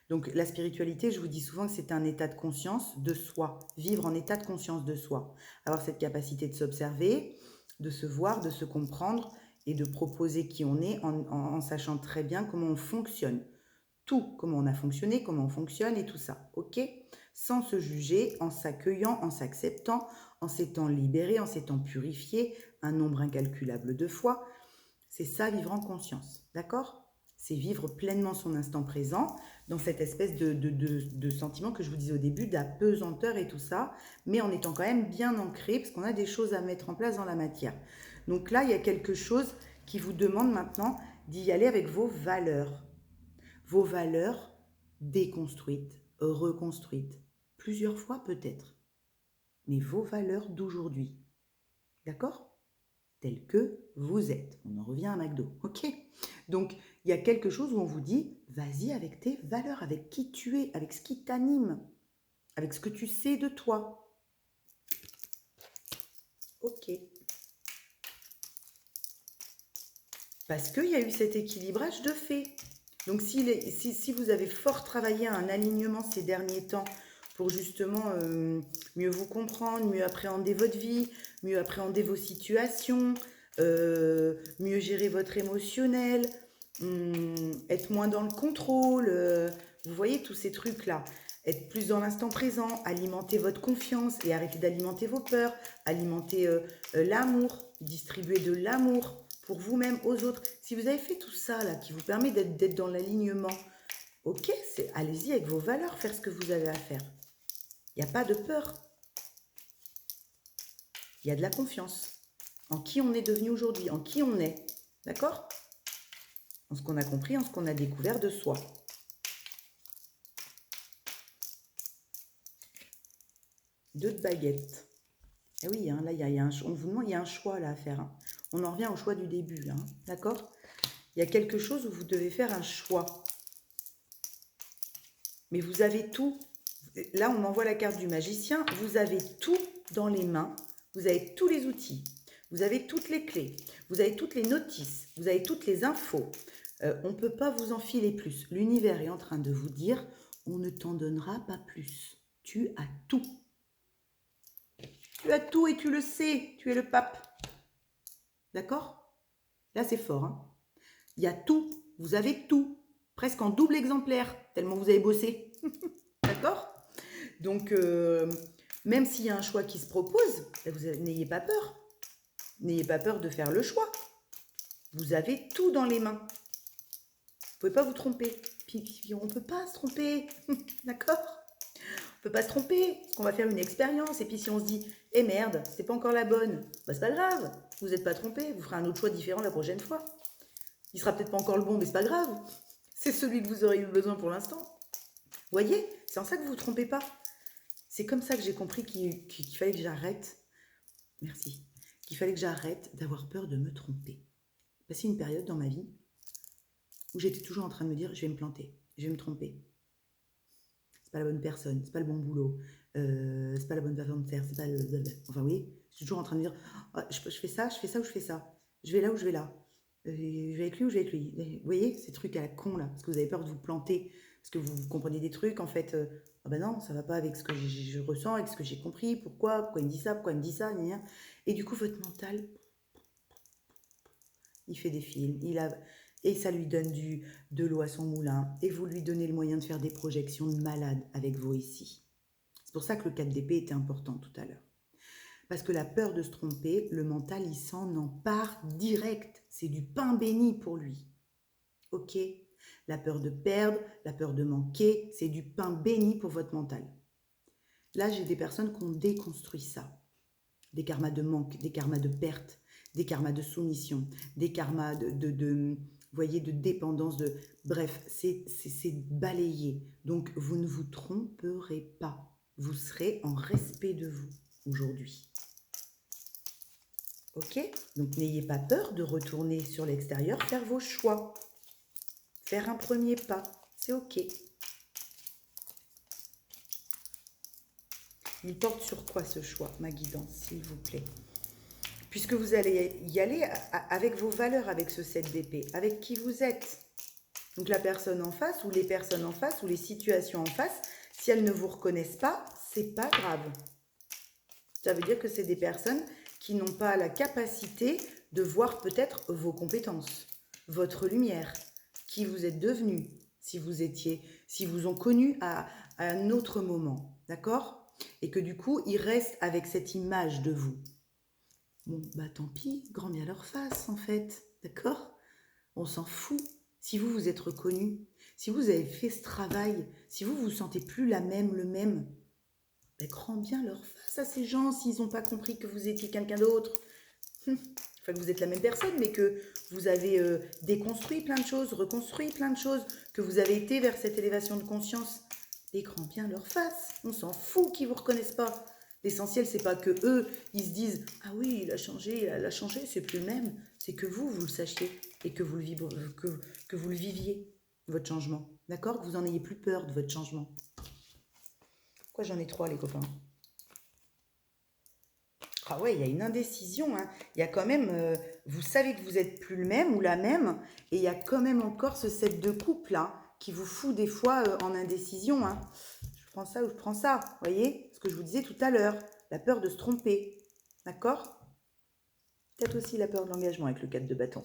[SPEAKER 1] Donc la spiritualité, je vous dis souvent que c'est un état de conscience de soi, vivre en état de conscience de soi, avoir cette capacité de s'observer, de se voir, de se comprendre et de proposer qui on est en sachant très bien comment on fonctionne. Tout, comment on a fonctionné, comment on fonctionne et tout ça, ok? Sans se juger, en s'accueillant, en s'acceptant, en s'étant libéré, en s'étant purifié, un nombre incalculable de fois. C'est ça, vivre en conscience, d'accord? C'est vivre pleinement son instant présent dans cette espèce de sentiment que je vous disais au début, d'apesanteur et tout ça, mais en étant quand même bien ancré, parce qu'on a des choses à mettre en place dans la matière. Donc là, il y a quelque chose qui vous demande maintenant d'y aller avec vos valeurs. Vos valeurs déconstruites, reconstruites, plusieurs fois peut-être, mais vos valeurs d'aujourd'hui, d'accord? Telles que vous êtes. On en revient à McDo, ok? Donc, il y a quelque chose où on vous dit, vas-y avec tes valeurs, avec qui tu es, avec ce qui t'anime, avec ce que tu sais de toi. Ok. Parce qu'il y a eu cet équilibrage de fait. Donc, si vous avez fort travaillé à un alignement ces derniers temps pour justement mieux vous comprendre, mieux appréhender votre vie, mieux appréhender vos situations, mieux gérer votre émotionnel, être moins dans le contrôle, vous voyez tous ces trucs-là. Être plus dans l'instant présent, alimenter votre confiance et arrêter d'alimenter vos peurs, alimenter l'amour, distribuer de l'amour pour vous-même, aux autres. Si vous avez fait tout ça, là, qui vous permet d'être dans l'alignement, ok, allez-y avec vos valeurs, faire ce que vous avez à faire. Il n'y a pas de peur. Il y a de la confiance en qui on est devenu aujourd'hui, en qui on est. D'accord? En ce qu'on a compris, en ce qu'on a découvert de soi. Deux de baguettes. Eh oui, hein, là, on vous demande, il y a un choix là à faire. Hein. On en revient au choix du début, là. Hein, d'accord? Il y a quelque chose où vous devez faire un choix. Mais vous avez tout. Là, on m'envoie la carte du magicien. Vous avez tout dans les mains. Vous avez tous les outils. Vous avez toutes les clés. Vous avez toutes les notices. Vous avez toutes les infos. On ne peut pas vous en filer plus. L'univers est en train de vous dire, on ne t'en donnera pas plus. Tu as tout. Tu as tout et tu le sais. Tu es le pape. D'accord? Là, c'est fort. Hein, il y a tout. Vous avez tout. Presque en double exemplaire, tellement vous avez bossé. D'accord? Donc, même s'il y a un choix qui se propose, n'ayez pas peur. N'ayez pas peur de faire le choix. Vous avez tout dans les mains. Vous ne pouvez pas vous tromper. Puis on ne peut pas se tromper. D'accord? On ne peut pas se tromper. Parce qu'on va faire une expérience. Et puis si on se dit, eh merde, c'est pas encore la bonne, bah c'est pas grave. Vous n'êtes pas trompé. Vous ferez un autre choix différent la prochaine fois. Il sera peut-être pas encore le bon, mais c'est pas grave. C'est celui que vous aurez eu besoin pour l'instant. Vous voyez? C'est en ça que vous ne vous trompez pas. C'est comme ça que j'ai compris qu'il fallait que j'arrête. Merci. Qu'il fallait que j'arrête d'avoir peur de me tromper. J'ai passé une période dans ma vie où j'étais toujours en train de me dire, je vais me planter, je vais me tromper. C'est pas la bonne personne, c'est pas le bon boulot, c'est pas la bonne façon de faire, c'est pas le... Enfin oui, je suis toujours en train de dire, oh, je fais ça, je fais ça ou je fais ça. Je vais là ou je vais là. Je vais avec lui ou je vais avec lui. Vous voyez, ces trucs à la con là, parce que vous avez peur de vous planter, parce que vous comprenez des trucs, en fait, ah ben non, ça va pas avec ce que je ressens, avec ce que j'ai compris, pourquoi il me dit ça, pourquoi il me dit ça, gna gna. Et du coup, votre mental, il fait des films, et ça lui donne de l'eau à son moulin, et vous lui donnez le moyen de faire des projections de malade avec vous ici. C'est pour ça que le 4 d'épée était important tout à l'heure. Parce que la peur de se tromper, le mental, il s'en empare direct. C'est du pain béni pour lui. Ok? La peur de perdre, la peur de manquer, c'est du pain béni pour votre mental. Là, j'ai des personnes qui ont déconstruit ça. Des karmas de manque, des karmas de perte, des karmas de soumission, des karmas vous voyez, de dépendance, bref, c'est balayé. Donc, vous ne vous tromperez pas. Vous serez en respect de vous aujourd'hui. Ok? Donc, n'ayez pas peur de retourner sur l'extérieur, faire vos choix. Faire un premier pas. C'est ok. Il porte sur quoi ce choix, ma guidance, s'il vous plaît? Puisque vous allez y aller avec vos valeurs, avec ce 7 d'épée, avec qui vous êtes. Donc la personne en face, ou les personnes en face, ou les situations en face, si elles ne vous reconnaissent pas, c'est pas grave. Ça veut dire que c'est des personnes qui n'ont pas la capacité de voir peut-être vos compétences, votre lumière, qui vous êtes devenu, si vous ont connu à un autre moment, d'accord? Et que du coup, ils restent avec cette image de vous. Bon, bah tant pis, grand bien leur face, en fait, d'accord? On s'en fout. Si vous vous êtes reconnu, si vous avez fait ce travail, si vous vous sentez plus la même, le même, ben, grand bien leur face à ces gens s'ils n'ont pas compris que vous étiez quelqu'un d'autre. Enfin, que vous êtes la même personne, mais que vous avez déconstruit plein de choses, reconstruit plein de choses, que vous avez été vers cette élévation de conscience. Et grand bien leur face. On s'en fout qu'ils ne vous reconnaissent pas. L'essentiel, c'est pas que eux, ils se disent « Ah oui, il a changé, elle a changé, c'est plus le même. » C'est que vous le sachiez et que vous le viviez, votre changement. D'accord? Que vous n'en ayez plus peur de votre changement. Pourquoi j'en ai 3, les copains? Ah ouais, il y a une indécision, hein. Il y a quand même, vous savez que vous n'êtes plus le même ou la même, et il y a quand même encore ce 7 de couple, hein, qui vous fout des fois en indécision, hein. Je prends ça ou je prends ça, vous voyez? Ce que je vous disais tout à l'heure, la peur de se tromper, d'accord? Peut-être aussi la peur de l'engagement avec le 4 de bâton.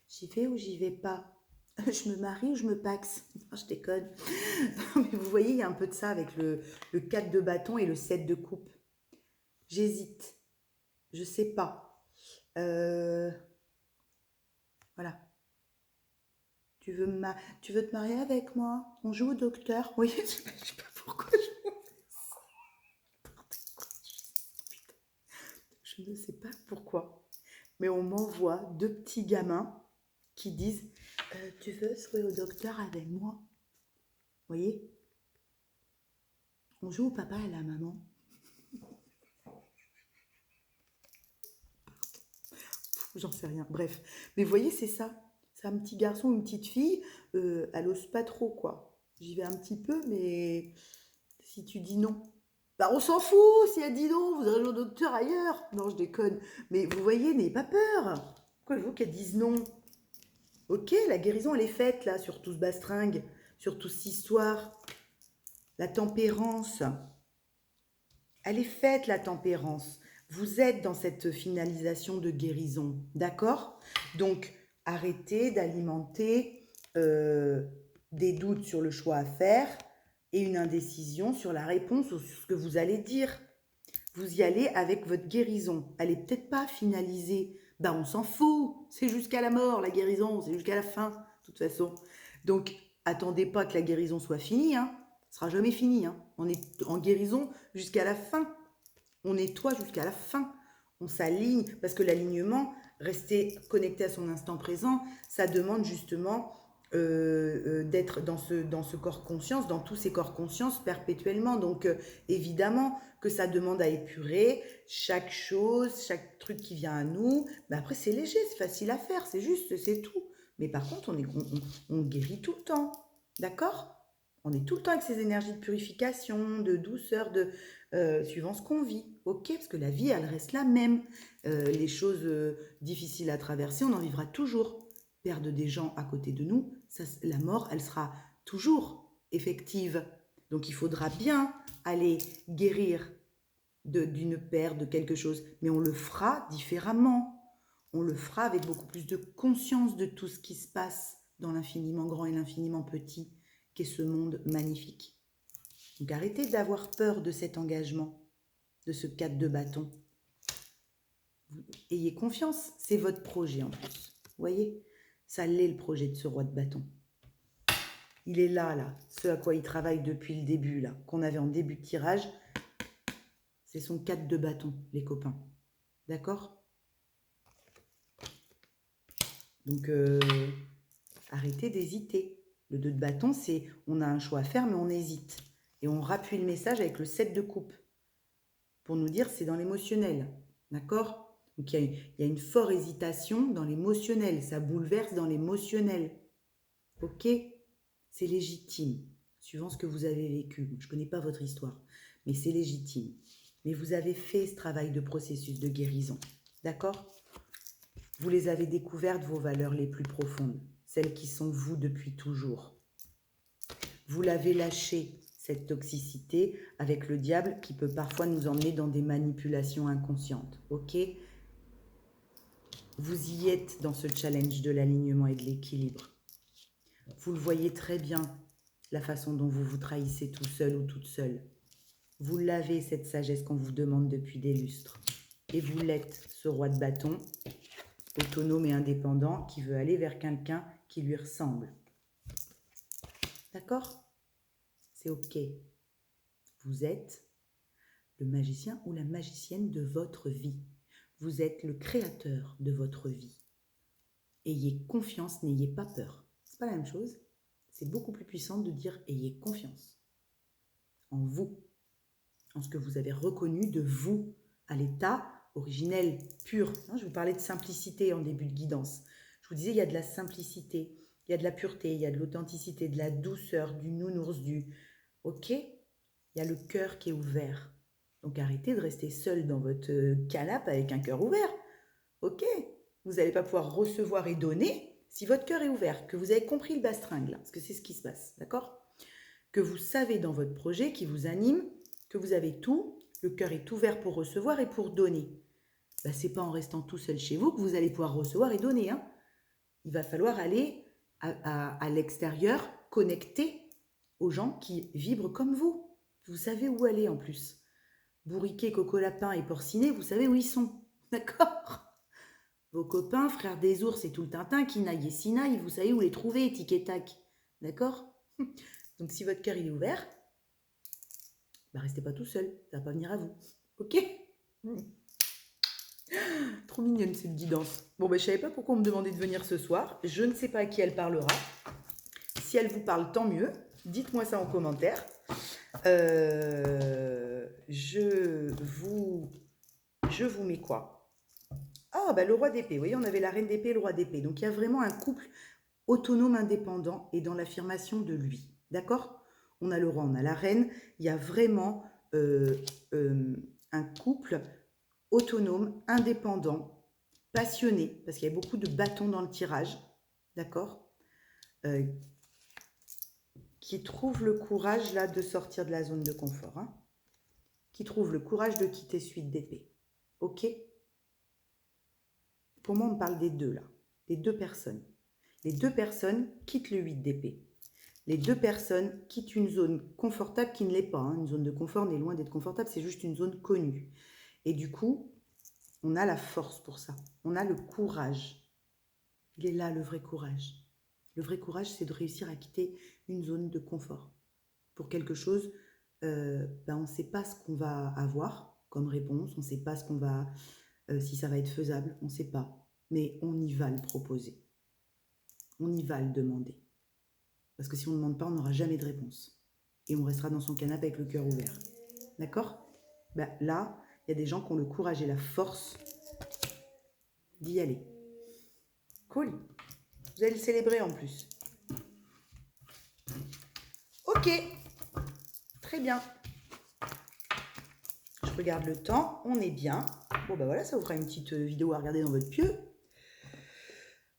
[SPEAKER 1] J'y vais ou j'y vais pas? Je me marie ou je me paxe? Non, je déconne. Mais vous voyez, il y a un peu de ça avec le 4 de bâton et le 7 de coupe. J'hésite. Je sais pas. Voilà. Tu veux te marier avec moi? On joue au docteur? Oui, je sais pas pourquoi je me fais ça. Je ne sais pas pourquoi. Mais on m'envoie 2 petits gamins qui disent tu veux jouer au docteur avec moi? Vous voyez? On joue au papa et à la maman. J'en sais rien. Bref. Mais vous voyez, c'est ça. C'est un petit garçon ou une petite fille. Elle ose pas trop, quoi. J'y vais un petit peu, mais si tu dis non, bah on s'en fout. Si elle dit non, vous allez au docteur ailleurs. Non, je déconne. Mais vous voyez, n'ayez pas peur. Pourquoi vous qu'elles disent non? Ok, la guérison, elle est faite, là, sur tout ce bastringue, sur toute cette histoire. La tempérance. Elle est faite, la tempérance. Vous êtes dans cette finalisation de guérison, d'accord? Donc, arrêtez d'alimenter des doutes sur le choix à faire et une indécision sur la réponse ou sur ce que vous allez dire. Vous y allez avec votre guérison. Elle n'est peut-être pas finalisée. Ben, on s'en fout. C'est jusqu'à la mort, la guérison. C'est jusqu'à la fin, de toute façon. Donc, attendez pas que la guérison soit finie. Hein. Ce sera jamais fini. Hein. On est en guérison jusqu'à la fin. On nettoie jusqu'à la fin. On s'aligne. Parce que l'alignement, rester connecté à son instant présent, ça demande justement d'être dans ce corps conscience, dans tous ces corps conscience perpétuellement. Donc, évidemment que ça demande à épurer chaque chose, chaque truc qui vient à nous. Mais après, c'est léger, c'est facile à faire, c'est juste, c'est tout. Mais par contre, on guérit tout le temps. D'accord? On est tout le temps avec ces énergies de purification, de douceur, suivant ce qu'on vit. Ok? Parce que la vie, elle reste la même. Les choses difficiles à traverser, on en vivra toujours. Perdre des gens à côté de nous, ça, la mort, elle sera toujours effective. Donc il faudra bien aller guérir d'une perte, de quelque chose, mais on le fera différemment. On le fera avec beaucoup plus de conscience de tout ce qui se passe dans l'infiniment grand et l'infiniment petit qu'est ce monde magnifique. Donc arrêtez d'avoir peur de cet engagement, de ce 4 de bâton. Ayez confiance, c'est votre projet en plus. Vous voyez? Ça l'est le projet de ce roi de bâton. Il est là, ce à quoi il travaille depuis le début, là, qu'on avait en début de tirage. C'est son 4 de bâton, les copains. D'accord? Donc, arrêtez d'hésiter. Le 2 de bâton, c'est on a un choix à faire, mais on hésite. Et on rappuie le message avec le 7 de coupe. Pour nous dire c'est dans l'émotionnel. D'accord? Donc, il y a une forte hésitation dans l'émotionnel. Ça bouleverse dans l'émotionnel. Ok? C'est légitime, suivant ce que vous avez vécu. Je ne connais pas votre histoire. mais c'est légitime. Mais vous avez fait ce travail de processus de guérison, d'accord? Vous les avez découvertes, vos valeurs les plus profondes, celles qui sont vous depuis toujours. Vous l'avez lâché, cette toxicité, avec le diable qui peut parfois nous emmener dans des manipulations inconscientes, ok? Vous y êtes dans ce challenge de l'alignement et de l'équilibre. Vous le voyez très bien, la façon dont vous vous trahissez tout seul ou toute seule. Vous l'avez, cette sagesse qu'on vous demande depuis des lustres. Et vous l'êtes, ce roi de bâton, autonome et indépendant, qui veut aller vers quelqu'un qui lui ressemble. D'accord? C'est ok. Vous êtes le magicien ou la magicienne de votre vie. Vous êtes le créateur de votre vie. Ayez confiance, n'ayez pas peur. C'est pas la même chose. C'est beaucoup plus puissant de dire ayez confiance en vous, en ce que vous avez reconnu de vous, à l'état originel, pur. Je vous parlais de simplicité en début de guidance. Je vous disais, il y a de la simplicité, il y a de la pureté, il y a de l'authenticité, de la douceur, du nounours, du... Ok? Il y a le cœur qui est ouvert. Donc arrêtez de rester seul dans votre canapé avec un cœur ouvert. Ok? Vous n'allez pas pouvoir recevoir et donner si votre cœur est ouvert, que vous avez compris le bastringue, parce que c'est ce qui se passe, d'accord? Que vous savez dans votre projet qui vous anime, que vous avez tout, le cœur est ouvert pour recevoir et pour donner. Ben, ce n'est pas en restant tout seul chez vous que vous allez pouvoir recevoir et donner. Hein. Il va falloir aller à l'extérieur, connecter aux gens qui vibrent comme vous. Vous savez où aller en plus. Bourriquet, Coco Lapin et Porcinet, vous savez où ils sont. D'accord? Vos copains, frères des ours et tout le tintin, Kinaï et Sinaï, vous savez où les trouver, tic et tac. D'accord? Donc si votre cœur il est ouvert, bah restez pas tout seul, ça va pas venir à vous. Ok? Trop mignonne cette guidance. Bon, ben je savais pas pourquoi on me demandait de venir ce soir. Je ne sais pas à qui elle parlera. Si elle vous parle, tant mieux. Dites-moi ça en commentaire. Je vous mets quoi? Ah, bah le roi d'épée. Vous voyez, on avait la reine d'épée et le roi d'épée. Donc il y a vraiment un couple autonome, indépendant et dans l'affirmation de lui. D'accord? On a le roi, on a la reine. Il y a vraiment un couple autonome, indépendant, passionné, parce qu'il y a beaucoup de bâtons dans le tirage, d'accord, qui trouve le courage là de sortir de la zone de confort, hein, qui trouve le courage de quitter suite d'épée. Ok? Pour moi, on parle des deux là, des deux personnes. Les deux personnes quittent le 8 d'épée. Les deux personnes quittent une zone confortable qui ne l'est pas. Hein. Une zone de confort n'est loin d'être confortable, c'est juste une zone connue. Et du coup, on a la force pour ça. On a le courage. Il est là, le vrai courage. Le vrai courage, c'est de réussir à quitter une zone de confort. Pour quelque chose, on ne sait pas ce qu'on va avoir comme réponse, on ne sait pas ce qu'on va, si ça va être faisable, on ne sait pas. Mais on y va le proposer. On y va le demander. Parce que si on ne demande pas, on n'aura jamais de réponse. Et on restera dans son canapé avec le cœur ouvert. D'accord? Là, il y a des gens qui ont le courage et la force d'y aller. Cool. Vous allez le célébrer en plus. Ok. Très bien. Je regarde le temps. On est bien. Bon, voilà, ça vous fera une petite vidéo à regarder dans votre pieu.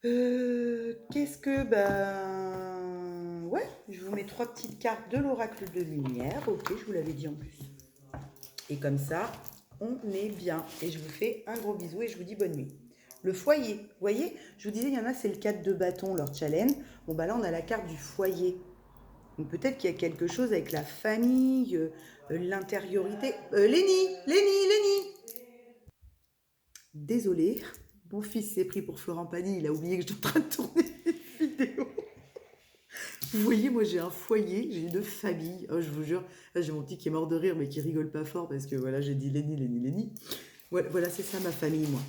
[SPEAKER 1] Qu'est-ce que... ouais, je vous mets 3 petites cartes de l'oracle de lumière. Ok, je vous l'avais dit en plus. Et comme ça, on est bien. Et je vous fais un gros bisou et je vous dis bonne nuit. Le foyer, vous voyez, je vous disais, il y en a, c'est le 4 de bâton, leur challenge. Bon, là, on a la carte du foyer. Donc, peut-être qu'il y a quelque chose avec la famille, l'intériorité. Lénie. Désolée, mon fils s'est pris pour Florent Pagny, il a oublié que j'étais en train de tourner une vidéo. Vous voyez, moi j'ai un foyer, j'ai une famille. Oh, je vous jure, là j'ai mon petit qui est mort de rire, mais qui rigole pas fort parce que voilà, j'ai dit Lénie. Voilà, c'est ça ma famille, moi.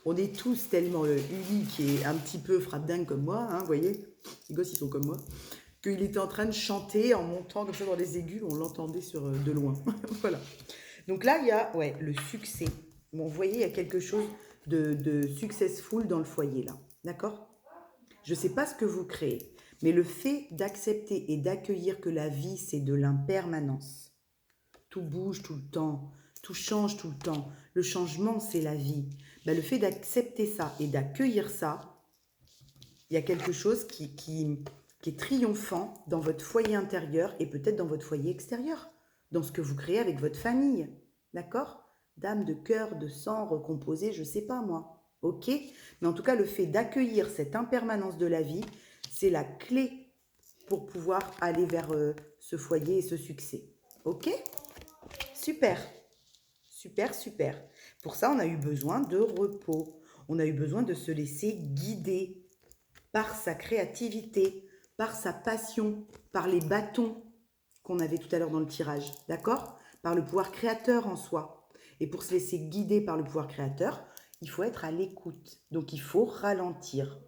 [SPEAKER 1] On est tous tellement unis qui est un petit peu frappe dingue comme moi, hein, vous voyez. Les gosses, ils sont comme moi. Qu'il était en train de chanter en montant comme ça dans les aigus, on l'entendait de loin. Voilà. Donc là, il y a le succès. Bon, vous voyez, il y a quelque chose de successful dans le foyer, là. D'accord? Je ne sais pas ce que vous créez, mais le fait d'accepter et d'accueillir que la vie, c'est de l'impermanence. Tout bouge tout le temps, tout change tout le temps. Le changement, c'est la vie. Ben, le fait d'accepter ça et d'accueillir ça, il y a quelque chose qui est triomphant dans votre foyer intérieur et peut-être dans votre foyer extérieur, dans ce que vous créez avec votre famille. D'accord? Dame de cœur, de sang, recomposée, je ne sais pas moi. Ok? Mais en tout cas, le fait d'accueillir cette impermanence de la vie, c'est la clé pour pouvoir aller vers ce foyer et ce succès. Ok? Super. Super, super. Pour ça, on a eu besoin de repos. On a eu besoin de se laisser guider par sa créativité, par sa passion, par les bâtons qu'on avait tout à l'heure dans le tirage, d'accord? Par le pouvoir créateur en soi. Et pour se laisser guider par le pouvoir créateur, il faut être à l'écoute. Donc il faut ralentir.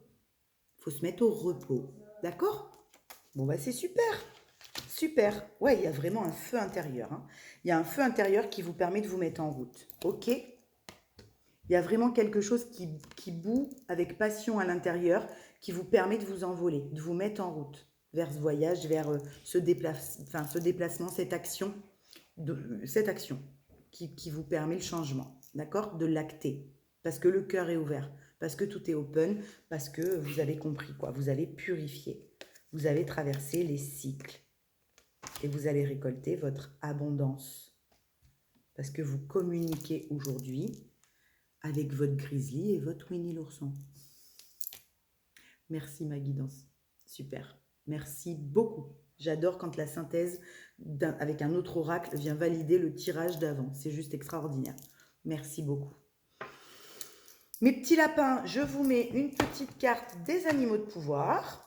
[SPEAKER 1] Il faut se mettre au repos, d'accord? Bon, bah c'est super. Super. Ouais, il y a vraiment un feu intérieur, hein. Il y a un feu intérieur qui vous permet de vous mettre en route. Ok? Il y a vraiment quelque chose qui bout avec passion à l'intérieur, qui vous permet de vous envoler, de vous mettre en route vers ce voyage, vers ce déplacement, cette action qui vous permet le changement, d'accord? De l'acter. Parce que le cœur est ouvert, parce que tout est open, parce que vous avez compris, quoi. Vous avez purifié, vous avez traversé les cycles et vous allez récolter votre abondance. Parce que vous communiquez aujourd'hui avec votre grizzly et votre Winnie l'ourson. Merci ma guidance. Super. Merci beaucoup. J'adore quand la synthèse avec un autre oracle vient valider le tirage d'avant. C'est juste extraordinaire. Merci beaucoup. Mes petits lapins, je vous mets une petite carte des animaux de pouvoir.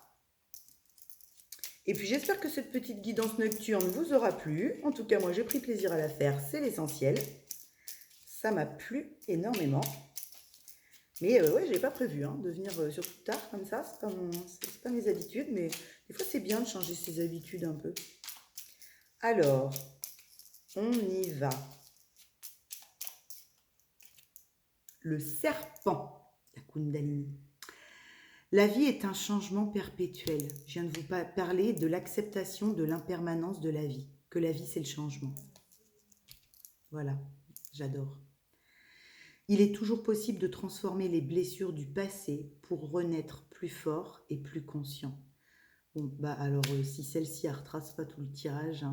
[SPEAKER 1] Et puis j'espère que cette petite guidance nocturne vous aura plu. En tout cas, moi j'ai pris plaisir à la faire, c'est l'essentiel. Ça m'a plu énormément. Mais ouais, je n'avais pas prévu de venir surtout tard comme ça. C'est pas mes habitudes, mais des fois c'est bien de changer ses habitudes un peu. Alors, on y va. Le serpent, la Kundalini. La vie est un changement perpétuel. Je viens de vous parler de l'acceptation de l'impermanence de la vie. Que la vie, c'est le changement. Voilà, j'adore. Il est toujours possible de transformer les blessures du passé pour renaître plus fort et plus conscient. Bon, bah alors, si celle-ci, elle ne retrace pas tout le tirage,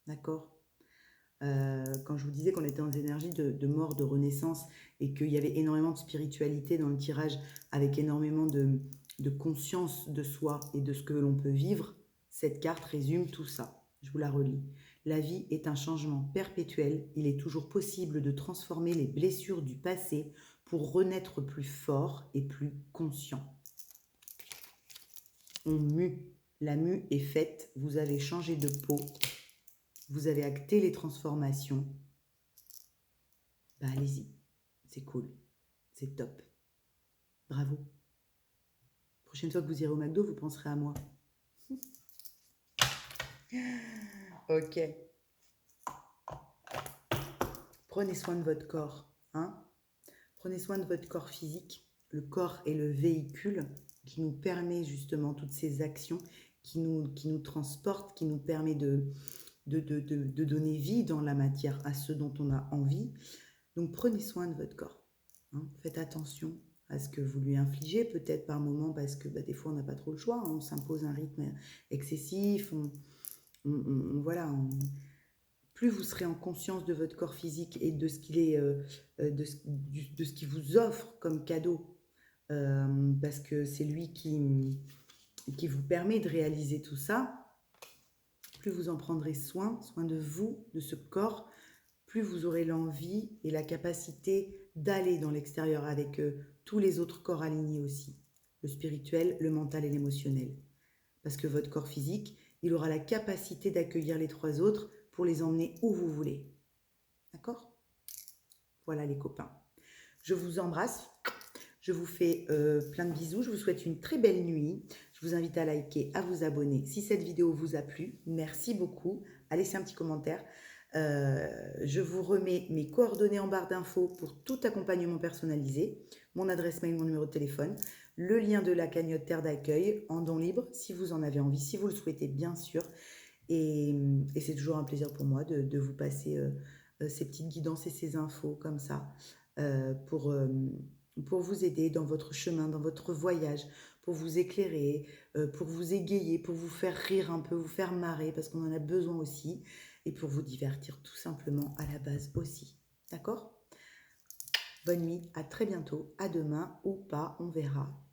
[SPEAKER 1] d'accord? Quand je vous disais qu'on était dans des énergies de mort, de renaissance, et qu'il y avait énormément de spiritualité dans le tirage, avec énormément de conscience de soi et de ce que l'on peut vivre, cette carte résume tout ça. Je vous la relis. La vie est un changement perpétuel. Il est toujours possible de transformer les blessures du passé pour renaître plus fort et plus conscient. On mue. La mue est faite. Vous avez changé de peau. Vous avez acté les transformations. Bah allez-y. C'est cool. C'est top. Bravo. Prochaine fois que vous irez au McDo, vous penserez à moi. Ok. Prenez soin de votre corps. Prenez soin de votre corps physique. Le corps est le véhicule qui nous permet justement toutes ces actions, qui nous transporte, qui nous permet de donner vie dans la matière à ce dont on a envie. Donc prenez soin de votre corps. Faites attention à ce que vous lui infligez, peut-être par moment, parce que des fois on n'a pas trop le choix, on s'impose un rythme excessif, plus vous serez en conscience de votre corps physique et de ce qu'il est, de ce qu'il vous offre comme cadeau, parce que c'est lui qui vous permet de réaliser tout ça, plus vous en prendrez soin de vous, de ce corps, plus vous aurez l'envie et la capacité d'aller dans l'extérieur avec tous les autres corps alignés aussi, le spirituel, le mental et l'émotionnel. Parce que votre corps physique, il aura la capacité d'accueillir les trois autres pour les emmener où vous voulez. D'accord? Voilà les copains. Je vous embrasse. Je vous fais plein de bisous. Je vous souhaite une très belle nuit. Je vous invite à liker, à vous abonner si cette vidéo vous a plu. Merci beaucoup. À laisser un petit commentaire. Je vous remets mes coordonnées en barre d'infos pour tout accompagnement personnalisé. Mon adresse mail, mon numéro de téléphone. Le lien de la cagnotte Terre d'accueil en don libre si vous en avez envie, si vous le souhaitez bien sûr. Et c'est toujours un plaisir pour moi de vous passer ces petites guidances et ces infos comme ça euh, pour, euh, pour vous aider dans votre chemin, dans votre voyage, pour vous éclairer, pour vous égayer, pour vous faire rire un peu, vous faire marrer, parce qu'on en a besoin aussi, et pour vous divertir tout simplement à la base aussi. D'accord? Bonne nuit, à très bientôt, à demain ou pas, on verra.